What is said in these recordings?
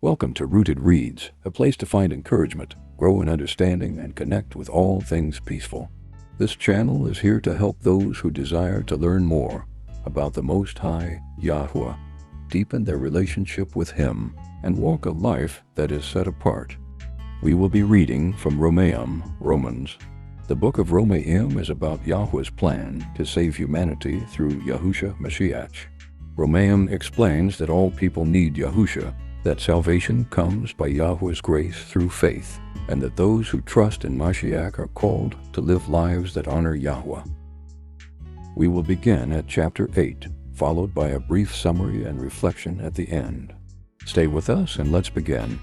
Welcome to Rooted Reads, a place to find encouragement, grow in understanding, and connect with all things peaceful. This channel is here to help those who desire to learn more about the Most High, Yahuwah, deepen their relationship with Him, and walk a life that is set apart. We will be reading from Romaiym, Romans. The book of Romaiym is about Yahuwah's plan to save humanity through YAHUSHA Mashiach. Romaiym explains that all people need YAHUSHA, that salvation comes by Yahuwah's grace through faith, and that those who trust in Mashiach are called to live lives that honor Yahuwah. We will begin at chapter 8, followed by a brief summary and reflection at the end. Stay with us and let's begin.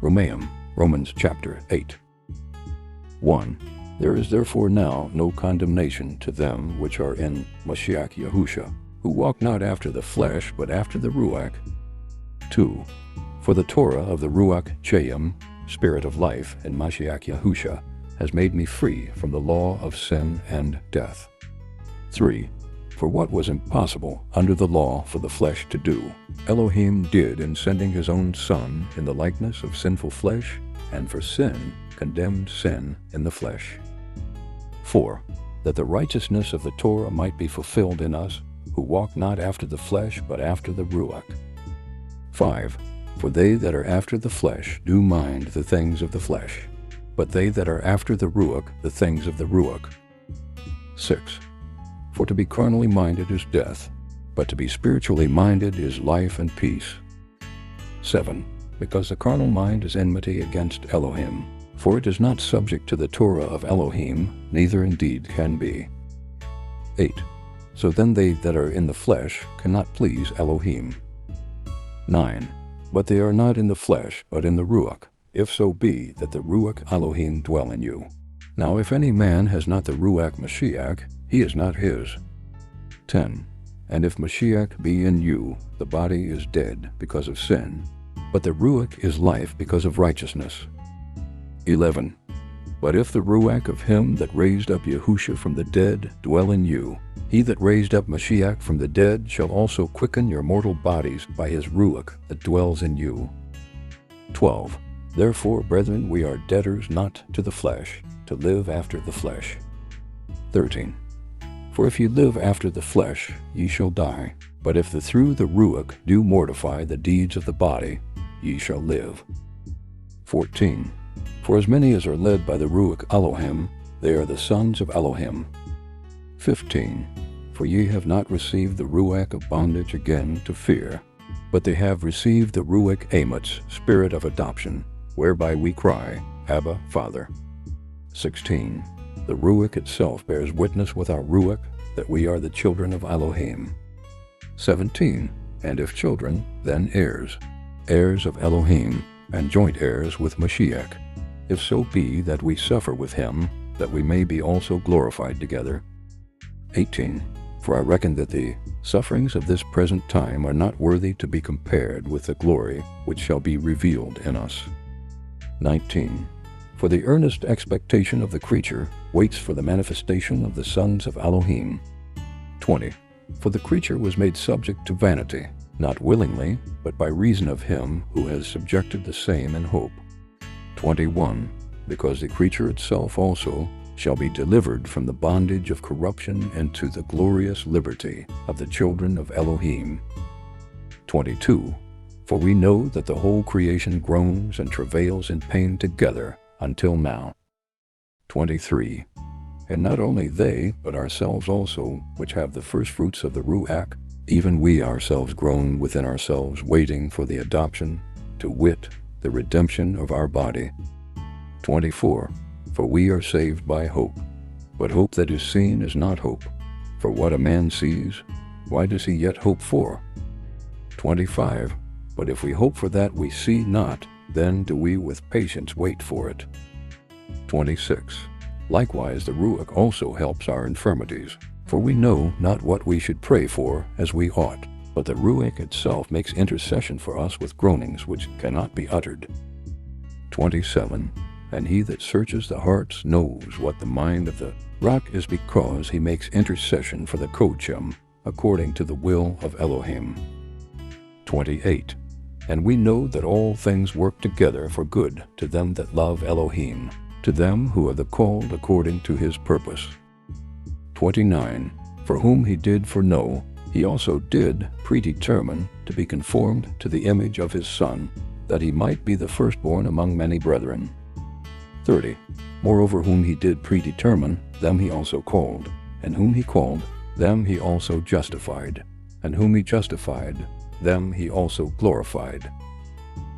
Romaiym, Romans chapter 8. 1. There is therefore now no condemnation to them which are in Mashiach Yahusha, who walk not after the flesh, but after the Ruach. 2. For the Torah of the Ruach Chaim, Spirit of life, in Mashiach Yahusha, has made me free from the law of sin and death. 3. For what was impossible under the law for the flesh to do, Elohim did in sending his own Son in the likeness of sinful flesh, and for sin condemned sin in the flesh. 4. That the righteousness of the Torah might be fulfilled in us, who walk not after the flesh, but after the Ruach. 5. For they that are after the flesh do mind the things of the flesh, but they that are after the Ruach the things of the Ruach. 6. For to be carnally minded is death, but to be spiritually minded is life and peace. 7. Because the carnal mind is enmity against Elohim, for it is not subject to the Torah of Elohim, neither indeed can be. 8. So then they that are in the flesh cannot please Elohim. 9. But they are not in the flesh, but in the Ruach, if so be that the Ruach Elohim dwell in you. Now if any man has not the Ruach Mashiach, he is not his. 10. And if Mashiach be in you, the body is dead because of sin, but the Ruach is life because of righteousness. 11. But if the Ruach of him that raised up Yahusha from the dead dwell in you, he that raised up Mashiach from the dead shall also quicken your mortal bodies by his Ruach that dwells in you. 12. Therefore, brethren, we are debtors not to the flesh, to live after the flesh. 13. For if ye live after the flesh, ye shall die. But if through the Ruach do mortify the deeds of the body, ye shall live. 14. For as many as are led by the Ruach Elohim, they are the sons of Elohim. 15. For ye have not received the Ruach of bondage again to fear, but they have received the Ruach Amitz, spirit of adoption, whereby we cry, Abba, Father. 16. The Ruach itself bears witness with our Ruach that we are the children of Elohim. 17. And if children, then heirs, heirs of Elohim, and joint heirs with Mashiach, if so be that we suffer with him, that we may be also glorified together. 18. For I reckon that the sufferings of this present time are not worthy to be compared with the glory which shall be revealed in us. 19. For the earnest expectation of the creature waits for the manifestation of the sons of Elohim. 20. For the creature was made subject to vanity, not willingly, but by reason of him who has subjected the same in hope. 21. Because the creature itself also shall be delivered from the bondage of corruption into the glorious liberty of the children of Elohim. 22. For we know that the whole creation groans and travails in pain together until now. 23. And not only they, but ourselves also, which have the firstfruits of the Ruach, even we ourselves groan within ourselves, waiting for the adoption, to wit, the redemption of our body. 24. For we are saved by hope. But hope that is seen is not hope. For what a man sees, why does he yet hope for? 25. But if we hope for that we see not, then do we with patience wait for it. 26. Likewise the Ruach also helps our infirmities. For we know not what we should pray for as we ought, but the Ruach itself makes intercession for us with groanings which cannot be uttered. 27. And he that searches the hearts knows what the mind of the Rock is because he makes intercession for the Kochim according to the will of Elohim. 28. And we know that all things work together for good to them that love Elohim, to them who are the called according to his purpose. 29. For whom he did foreknow, he also did predetermine to be conformed to the image of his Son, that he might be the firstborn among many brethren. 30. Moreover, whom he did predetermine, them he also called, and whom he called, them he also justified, and whom he justified, them he also glorified.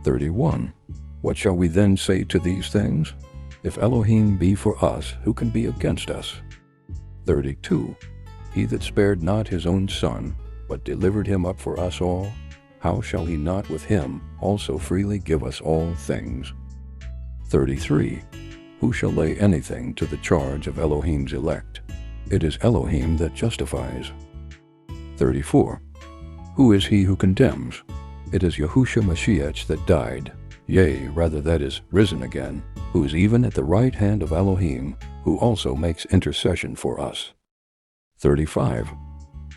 31. What shall we then say to these things? If Elohim be for us, who can be against us? 32. He that spared not his own Son, but delivered him up for us all, how shall he not with him also freely give us all things? 33. Who shall lay anything to the charge of Elohim's elect? It is Elohim that justifies. 34. Who is he who condemns? It is Yahusha Mashiach that died, yea, rather that is risen again, who is even at the right hand of Elohim, who also makes intercession for us. 35.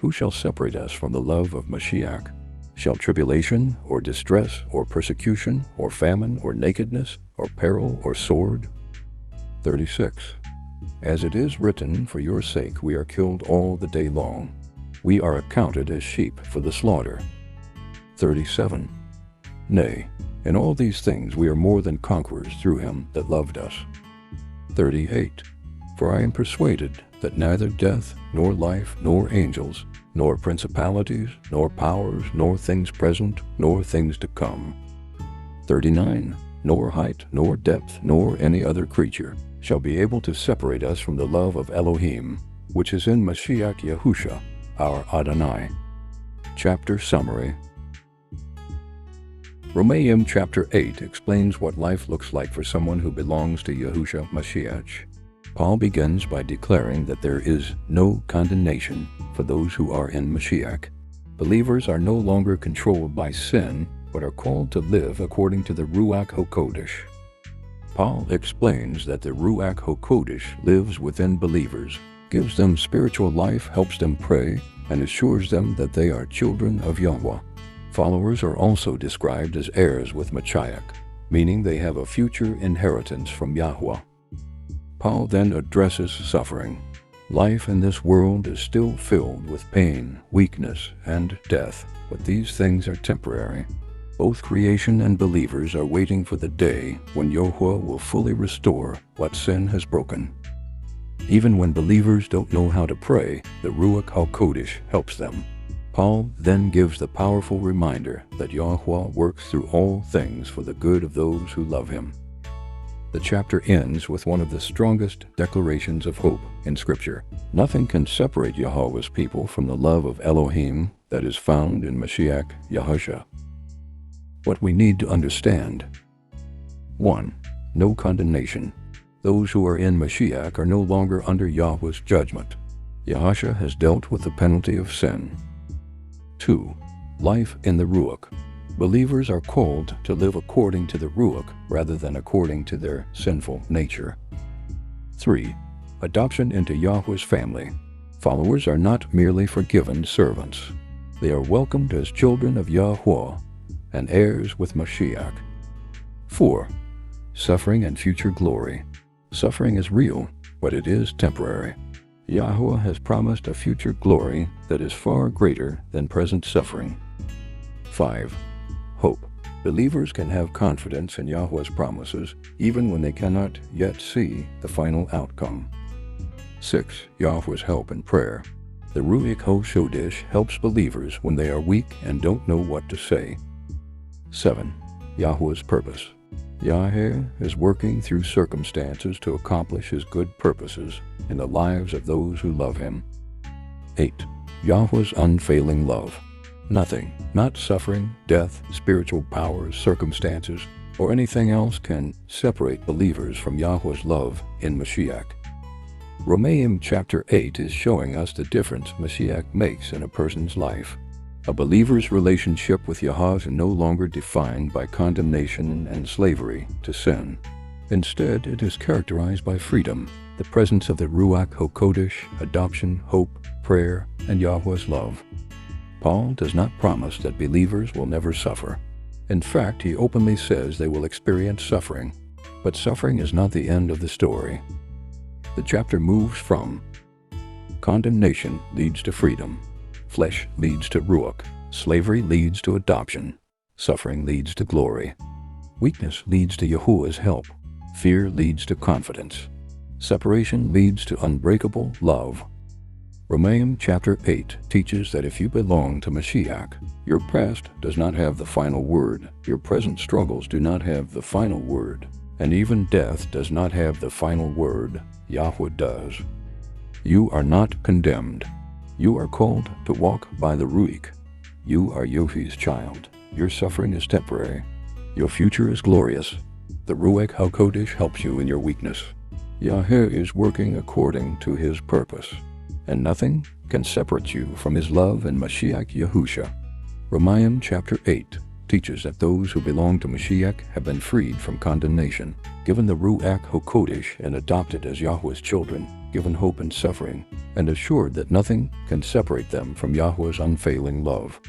Who shall separate us from the love of Mashiach? Shall tribulation, or distress, or persecution, or famine, or nakedness, or peril, or sword? 36. As it is written, for your sake we are killed all the day long. We are accounted as sheep for the slaughter. 37. Nay, in all these things we are more than conquerors through him that loved us. 38. For I am persuaded that neither death, nor life, nor angels, nor principalities, nor powers, nor things present, nor things to come. 39. Nor height, nor depth, nor any other creature shall be able to separate us from the love of Elohim, which is in Mashiach Yahusha, our Adonai. Chapter Summary. Romaiym chapter 8 explains what life looks like for someone who belongs to Yahusha Mashiach. Paul begins by declaring that there is no condemnation for those who are in Mashiach. Believers are no longer controlled by sin, but are called to live according to the Ruach HaKodesh. Paul explains that the Ruach HaKodesh lives within believers, gives them spiritual life, helps them pray, and assures them that they are children of Yahweh. Followers are also described as heirs with Mashiach, meaning they have a future inheritance from Yahweh. Paul then addresses suffering. Life in this world is still filled with pain, weakness, and death, but these things are temporary. Both creation and believers are waiting for the day when Yahweh will fully restore what sin has broken. Even when believers don't know how to pray, the Ruach HaKodesh helps them. Paul then gives the powerful reminder that Yahweh works through all things for the good of those who love him. The chapter ends with one of the strongest declarations of hope in Scripture. Nothing can separate Yahweh's people from the love of Elohim that is found in Mashiach Yahusha. What we need to understand. 1. No condemnation. Those who are in Mashiach are no longer under Yahweh's judgment. Yahusha has dealt with the penalty of sin. 2. Life in the Ruach. Believers are called to live according to the Ruach rather than according to their sinful nature. 3. Adoption into Yahweh's family. Followers are not merely forgiven servants. They are welcomed as children of Yahweh and heirs with Mashiach. 4. Suffering and future glory. Suffering is real, but it is temporary. Yahweh has promised a future glory that is far greater than present suffering. 5. Hope. Believers can have confidence in Yahweh's promises even when they cannot yet see the final outcome. 6. Yahweh's help in prayer. The Ruach HaKodesh helps believers when they are weak and don't know what to say. 7. Yahweh's purpose. Yahweh is working through circumstances to accomplish his good purposes in the lives of those who love him. 8. Yahweh's unfailing love. Nothing, not suffering, death, spiritual powers, circumstances, or anything else can separate believers from Yahweh's love in Mashiach. Romaiym chapter 8 is showing us the difference Mashiach makes in a person's life. A believer's relationship with Yahweh is no longer defined by condemnation and slavery to sin. Instead, it is characterized by freedom, the presence of the Ruach HaKodesh, adoption, hope, prayer, and Yahweh's love. Paul does not promise that believers will never suffer. In fact, he openly says they will experience suffering. But suffering is not the end of the story. The chapter moves from condemnation leads to freedom. Flesh leads to ruach. Slavery leads to adoption. Suffering leads to glory. Weakness leads to Yahuwah's help. Fear leads to confidence. Separation leads to unbreakable love. Romaiym chapter 8 teaches that if you belong to Mashiach, your past does not have the final word, your present struggles do not have the final word, and even death does not have the final word. Yahuwah does. You are not condemned. You are called to walk by the Ruach. You are Yohi's child. Your suffering is temporary. Your future is glorious. The Ruach HaKodesh helps you in your weakness. Yahweh is working according to his purpose, and nothing can separate you from his love in Mashiach Yahusha. Romaiym chapter 8 teaches that those who belong to Mashiach have been freed from condemnation, given the Ruach HaKodesh and adopted as Yahweh's children, given hope in suffering, and assured that nothing can separate them from Yahweh's unfailing love.